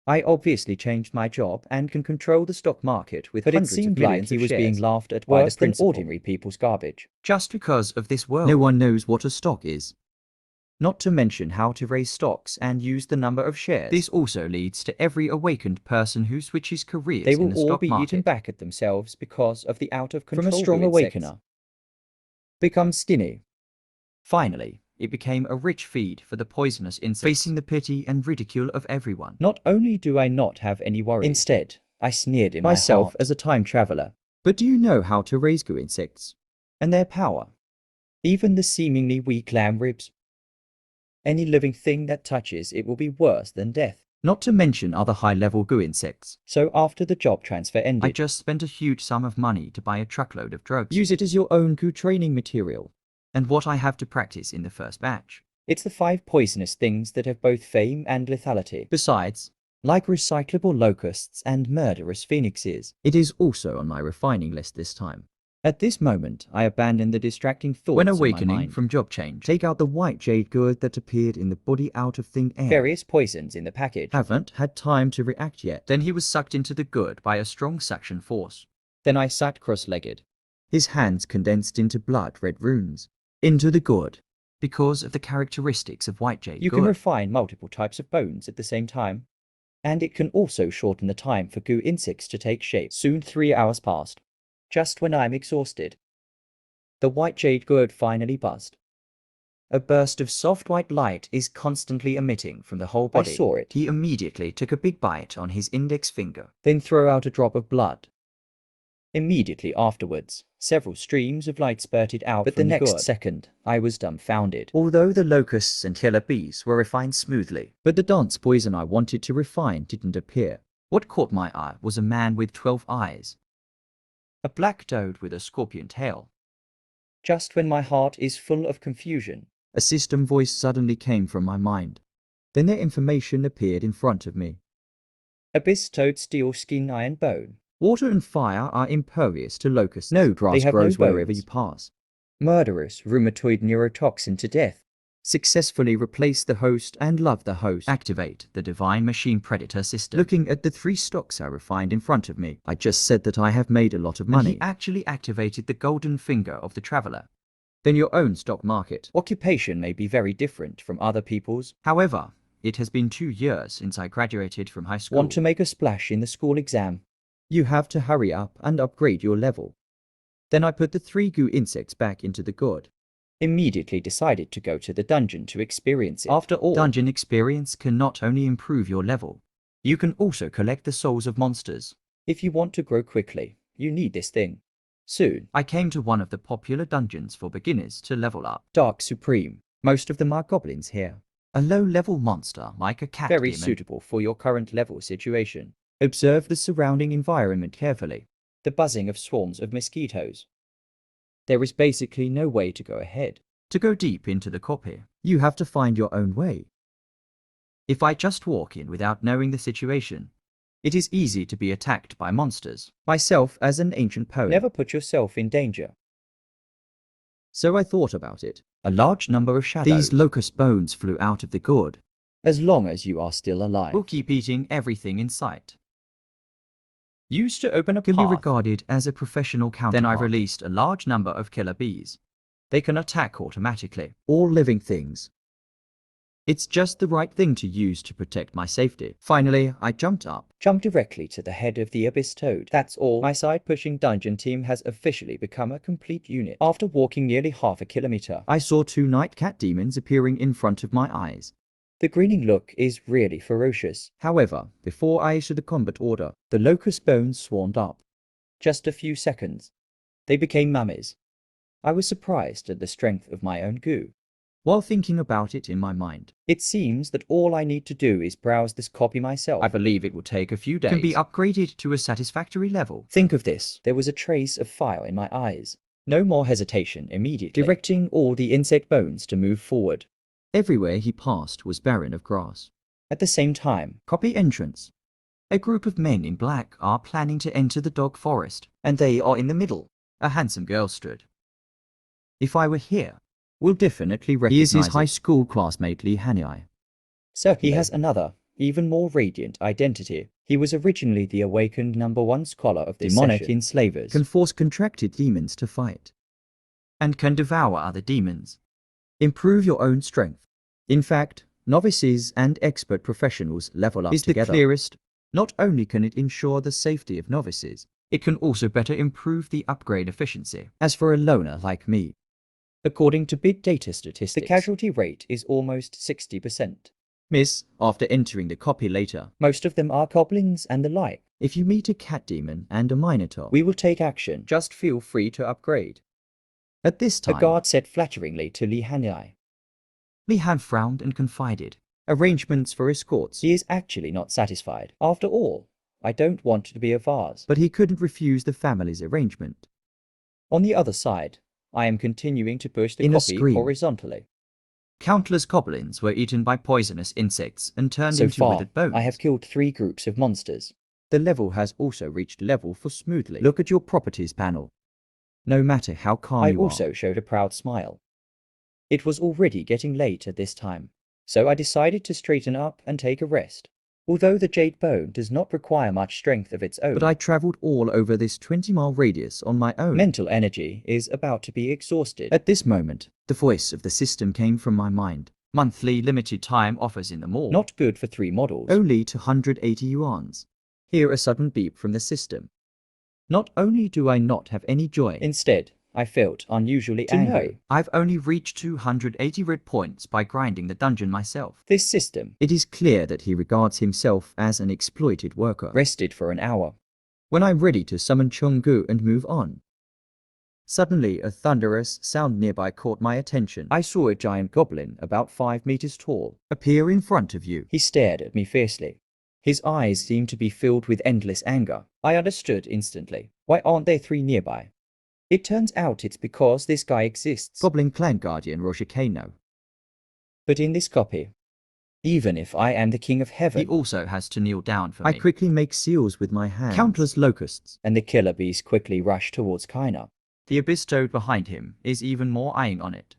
I obviously changed my job and can control the stock market with hundreds of millions of shares. But it seemed like he was being laughed at by the principal. Ordinary people's garbage. Just because of this world. No one knows what a stock is. Not to mention how to raise stocks and use the number of shares. This also leads to every awakened person who switches careers in the stock market. They will all be eaten back at themselves because of the out-of-control from a strong awakener. Become skinny. Finally, it became a rich feed for the poisonous insects, facing the pity and ridicule of everyone. Not only do I not have any worries, instead, I sneered in myself as a time traveler. But do you know how to raise goo insects? And their power? Even the seemingly weak lamb ribs? Any living thing that touches it will be worse than death. Not to mention other high-level goo insects. So after the job transfer ended, I just spent a huge sum of money to buy a truckload of drugs. Use it as your own goo training material. And what I have to practice in the first batch. It's the 5 poisonous things that have both fame and lethality. Besides, like recyclable locusts and murderous phoenixes, it is also on my refining list this time. At this moment, I abandon the distracting thoughts when awakening from job change. Take out the white jade gourd that appeared in the body out of thin air. Various poisons in the package. Haven't had time to react yet. Then he was sucked into the gourd by a strong suction force. Then I sat cross-legged. His hands condensed into blood-red runes. Into the gourd. Because of the characteristics of white jade gourd. You can refine multiple types of bones at the same time. And it can also shorten the time for goo insects to take shape. Soon 3 hours passed. Just when I'm exhausted, the white jade gourd finally buzzed. A burst of soft white light is constantly emitting from the whole body. I saw it. He immediately took a big bite on his index finger, then threw out a drop of blood. Immediately afterwards, several streams of light spurted out from the gourd. But the next second, I was dumbfounded. Although the locusts and killer bees were refined smoothly, but the dance poison I wanted to refine didn't appear. What caught my eye was a man with 12 eyes. A black toad with a scorpion tail. Just when my heart is full of confusion, a system voice suddenly came from my mind. Then their information appeared in front of me. Abyss toad, steel skin, iron bone. Water and fire are impervious to locusts. No grass grows wherever you pass. Murderous rheumatoid neurotoxin to death. Successfully replace the host and love the host. Activate the divine machine predator system. Looking at the 3 stocks I refined in front of me, I just said that I have made a lot of money. And he actually activated the golden finger of the traveler. Then your own stock market. Occupation may be very different from other people's. However, it has been 2 years since I graduated from high school. Want to make a splash in the school exam? You have to hurry up and upgrade your level. Then I put the 3 goo insects back into the gourd. Immediately decided to go to the dungeon to experience it. After all, dungeon experience can not only improve your level, you can also collect the souls of monsters. If you want to grow quickly, you need this thing. Soon, I came to one of the popular dungeons for beginners to level up. Dark Supreme. Most of them are goblins here. A low-level monster like a cat demon. Very suitable for your current level situation. Observe the surrounding environment carefully. The buzzing of swarms of mosquitoes. There is basically no way to go ahead. To go deep into the copy, you have to find your own way. If I just walk in without knowing the situation, it is easy to be attacked by monsters. Myself as an ancient poet. Never put yourself in danger. So I thought about it. A large number of shadows. These locust bones flew out of the gourd. As long as you are still alive, we'll keep eating everything in sight. Used to open a path, can be regarded as a professional counterpart. Then I released a large number of killer bees. They can attack automatically. All living things. It's just the right thing to use to protect my safety. Finally, I jumped up. Jumped directly to the head of the Abyss Toad. That's all. My side-pushing dungeon team has officially become a complete unit. After walking nearly half a kilometer, I saw 2 night cat demons appearing in front of my eyes. The grinning look is really ferocious. However, before I issued the combat order, the locust bones swarmed up. Just a few seconds. They became mummies. I was surprised at the strength of my own goo. While thinking about it in my mind, it seems that all I need to do is browse this copy myself. I believe it will take a few days. Can be upgraded to a satisfactory level. Think of this. There was a trace of fire in my eyes. No more hesitation immediately, directing all the insect bones to move forward. Everywhere he passed was barren of grass. At the same time, copy entrance. A group of men in black are planning to enter the dog forest, and they are in the middle. A handsome girl stood. If I were here, we'll definitely recognize He is his high school classmate Lee Hanai. So he has another, even more radiant identity. He was originally the awakened #1 scholar of this demonic enslavers, can force contracted demons to fight, and can devour other demons. Improve your own strength. In fact, novices and expert professionals level up together. Is the clearest. Not only can it ensure the safety of novices, it can also better improve the upgrade efficiency. As for a loner like me, according to big data statistics, the casualty rate is almost 60%. Miss, after entering the copy later, most of them are goblins and the like. If you meet a cat demon and a minotaur, we will take action. Just feel free to upgrade. At this time, the guard said flatteringly to Li Hanai. Li Han frowned and confided. Arrangements for escorts. He is actually not satisfied. After all, I don't want to be a vase. But he couldn't refuse the family's arrangement. On the other side, I am continuing to push the copy horizontally. Countless goblins were eaten by poisonous insects and turned into withered bones. I have killed 3 groups of monsters. The level has also reached level for smoothly. Look at your properties panel. No matter how calm you are. I also showed a proud smile. It was already getting late at this time, so I decided to straighten up and take a rest. Although the jade bone does not require much strength of its own, but I traveled all over this 20-mile radius on my own. Mental energy is about to be exhausted. At this moment, the voice of the system came from my mind. Monthly limited time offers in the mall. Not good for 3 models. Only 280 yuans. Hear a sudden beep from the system. Not only do I not have any joy, instead, I felt unusually angry. I've only reached 280 red points by grinding the dungeon myself. This system, it is clear that he regards himself as an exploited worker. Rested for an hour. When I'm ready to summon Chonggu and move on. Suddenly, a thunderous sound nearby caught my attention. I saw a giant goblin about 5 meters tall appear in front of you. He stared at me fiercely. His eyes seemed to be filled with endless anger. I understood instantly. Why aren't there 3 nearby? It turns out it's because this guy exists. Goblin Clan Guardian Roshikano. But in this copy, even if I am the king of heaven, he also has to kneel down for me. I quickly make seals with my hands. Countless locusts. And the killer bees quickly rush towards Kaina. The abyss toad behind him is even more eyeing on it.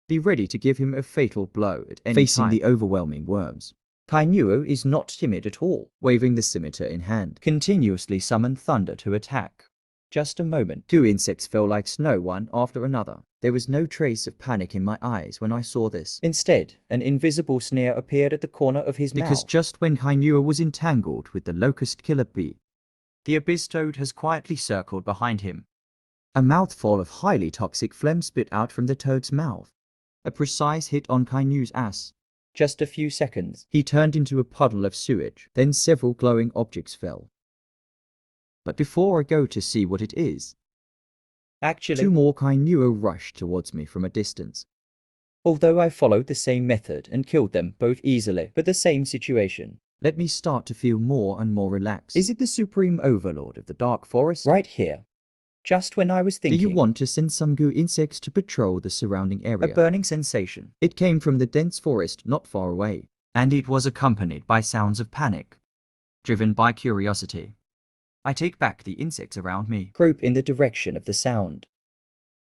Be ready to give him a fatal blow at any time. Facing the overwhelming worms. Kainuo is not timid at all, waving the scimitar in hand, continuously summoned thunder to attack. Just a moment. 2 insects fell like snow one after another. There was no trace of panic in my eyes when I saw this. Instead, an invisible snare appeared at the corner of his mouth. Because just when Kainuo was entangled with the locust killer bee, the abyss toad has quietly circled behind him. A mouthful of highly toxic phlegm spit out from the toad's mouth. A precise hit on Kainuo's ass. Just a few seconds, he turned into a puddle of sewage. Then several glowing objects fell. But before I go to see what it is, actually, 2 more Kainuo rushed towards me from a distance. Although I followed the same method and killed them both easily, but the same situation, let me start to feel more and more relaxed. Is it the supreme overlord of the dark forest? Right here. Just when I was thinking, do you want to send some goo insects to patrol the surrounding area? A burning sensation. It came from the dense forest not far away, and it was accompanied by sounds of panic, driven by curiosity. I take back the insects around me, grope in the direction of the sound.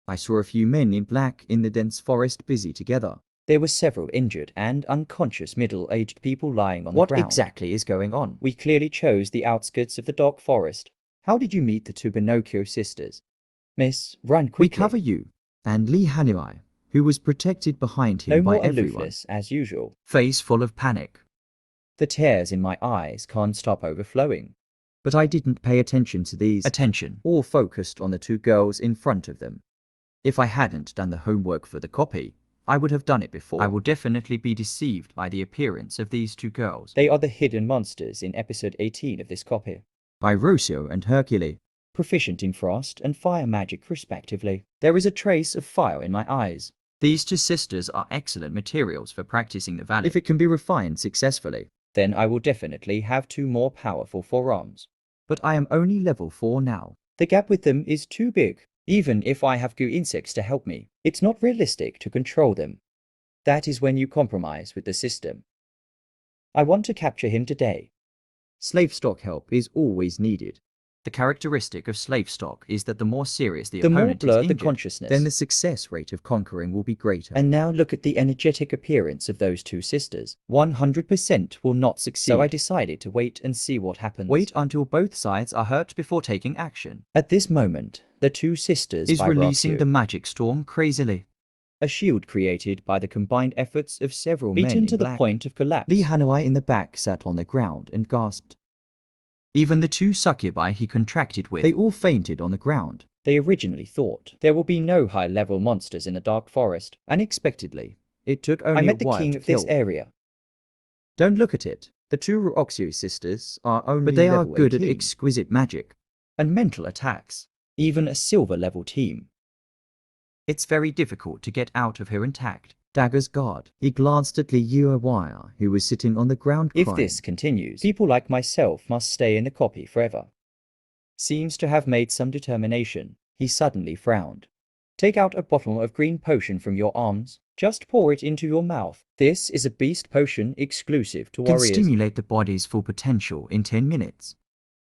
I saw a few men in black in the dense forest busy together. There were several injured and unconscious middle-aged people lying on the ground. What exactly is going on? We clearly chose the outskirts of the dark forest. How did you meet the 2 Pinocchio sisters? Miss, run quickly. We cover you, and Li Hanai, who was protected behind him by everyone. No more aloofness as usual. Face full of panic. The tears in my eyes can't stop overflowing. But I didn't pay attention to these. Attention. All focused on the 2 girls in front of them. If I hadn't done the homework for the copy, I would have done it before. I will definitely be deceived by the appearance of these 2 girls. They are the hidden monsters in episode 18 of this copy. By Rocio and Hercule, proficient in frost and fire magic respectively. There is a trace of fire in my eyes. These 2 sisters are excellent materials for practicing the valley. If it can be refined successfully, then I will definitely have 2 more powerful forearms. But I am only level 4 now. The gap with them is too big. Even if I have goo insects to help me, it's not realistic to control them. That is when you compromise with the system. I want to capture him today. Slave stock help is always needed. The characteristic of slave stock is that the more serious the opponent is injured, the consciousness, then the success rate of conquering will be greater. And now look at the energetic appearance of those two sisters. 100% will not succeed. So I decided to wait and see what happens. Wait until both sides are hurt before taking action. At this moment, the two sisters is releasing the magic storm crazily. A shield created by the combined efforts of several men beaten to the black. point of collapse. Li Hanoi in the back sat on the ground and gasped. Even the two succubi he contracted with, They all fainted on the ground. They originally thought there will be no high-level monsters in the dark forest. unexpectedly, it took only I met a the while king to of this kill. area. Don't look at it. The two Ruoxu sisters are only But they are level good at 18. exquisite magic and mental attacks. Even a silver-level team. It's very difficult to get out of here intact. Dagger's guard. He glanced at Li Yuewire, who was sitting on the ground crying. If this continues, people like myself must stay in the copy forever. Seems to have made some determination. He suddenly frowned. Take out a bottle of green potion from your arms. Just pour it into your mouth. This is a beast potion exclusive to warriors. Can stimulate the body's full potential in 10 minutes.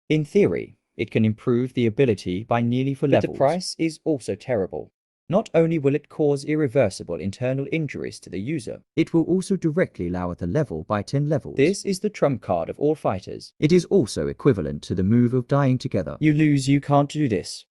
In theory, it can improve the ability by nearly 4 levels. But the price is also terrible. Not only will it cause irreversible internal injuries to the user, it will also directly lower the level by 10 levels. This is the trump card of all fighters. It is also equivalent to the move of dying together. You lose, you can't do this.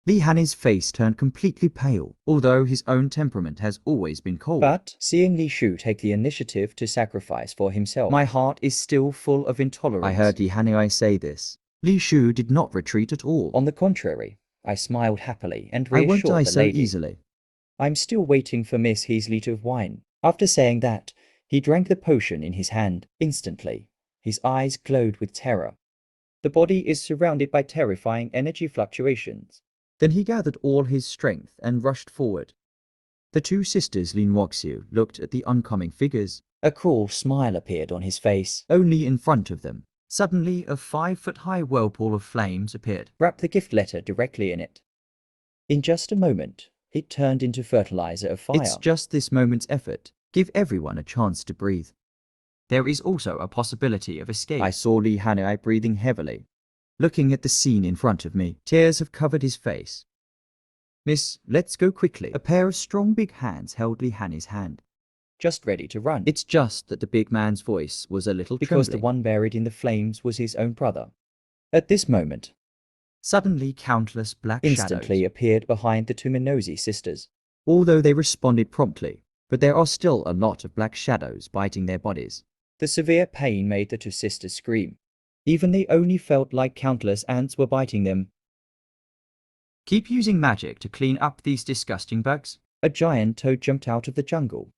Li Han's face turned completely pale, although his own temperament has always been cold. But seeing Li Shu take the initiative to sacrifice for himself, my heart is still full of intolerance. I heard Li Hanai say this. Li Shu did not retreat at all. On the contrary, I smiled happily and reassured I won't die the so lady. easily. I'm still waiting for Miss Heasley to wine. After saying that, he drank the potion in his hand. Instantly, his eyes glowed with terror. The body is surrounded by terrifying energy fluctuations. Then he gathered all his strength and rushed forward. The two sisters Lin Wuxiu looked at the oncoming figures. A cruel smile appeared on his face. Only in front of them. Suddenly, a 5-foot-high whirlpool of flames appeared. Wrap the gift letter directly in it. In just a moment, it turned into fertilizer of fire. It's just this moment's effort. Give everyone a chance to breathe. There is also a possibility of escape. I saw Li Hanai breathing heavily. Looking at the scene in front of me, tears have covered his face. Miss, let's go quickly. A pair of strong big hands held Li Han's hand. Just ready to run. It's just that the big man's voice was a little because trembling. The one buried in the flames was his own brother. At this moment, suddenly countless black instantly shadows appeared behind the Tuminozi sisters. Although they responded promptly, but there are still a lot of black shadows biting their bodies. The severe pain made the two sisters scream. Even they only felt like countless ants were biting them. Keep using magic to clean up these disgusting bugs. A giant toad jumped out of the jungle,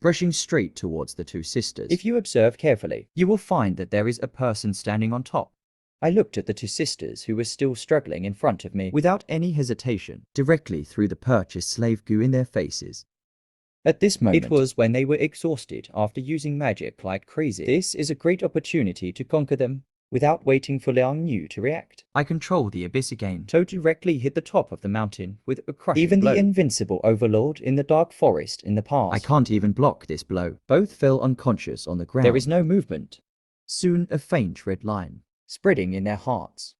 brushing straight towards the two sisters. If you observe carefully, you will find that there is a person standing on top. I looked at the two sisters who were still struggling in front of me. Without any hesitation, directly threw the purchased slave goo in their faces. At this moment, it was when they were exhausted after using magic like crazy. This is a great opportunity to conquer them, without waiting for Liang Yu to react. I control the abyss again. Toad directly hit the top of the mountain with a crushing blow. Even the invincible overlord in the dark forest in the past. I can't even block this blow. Both fell unconscious on the ground. There is no movement. Soon a faint red line spreading in their hearts.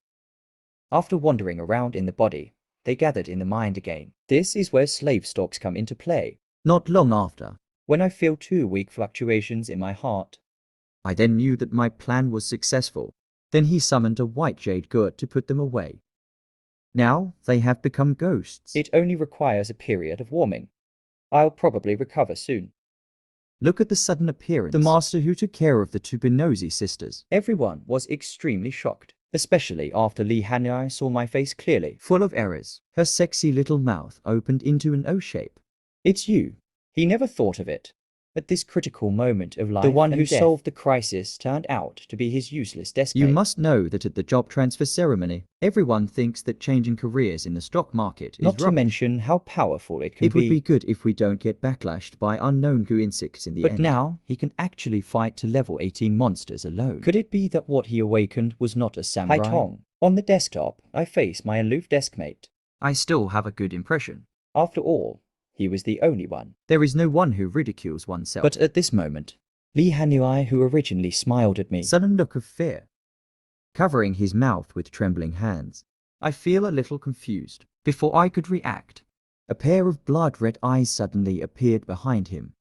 After wandering around in the body, they gathered in the mind again. This is where slave stocks come into play. Not long after, when I feel 2 weak fluctuations in my heart, I then knew that my plan was successful. Then he summoned a white jade gourd to put them away. Now they have become ghosts. It only requires a period of warming. I'll probably recover soon. Look at the sudden appearance. The master who took care of the Tupinozi sisters. Everyone was extremely shocked, especially after Li Hanai saw my face clearly. Full of errors, her sexy little mouth opened into an O shape. It's you. He never thought of it. At this critical moment of life, the one who solved the crisis turned out to be his useless deskmate. You must know that at the job transfer ceremony, everyone thinks that changing careers in the stock market is not to mention how powerful it can be. It would be good if we don't get backlashed by unknown goo insects in the end. But now, he can actually fight to level 18 monsters alone. Could it be that what he awakened was not a samurai? Haitong. On the desktop, I face my aloof deskmate. I still have a good impression. After all, he was the only one. There is no one who ridicules oneself. But at this moment, Li Hanui, who originally smiled at me, sudden look of fear. covering his mouth with trembling hands. I feel a little confused. Before I could react, a pair of blood-red eyes suddenly appeared behind him.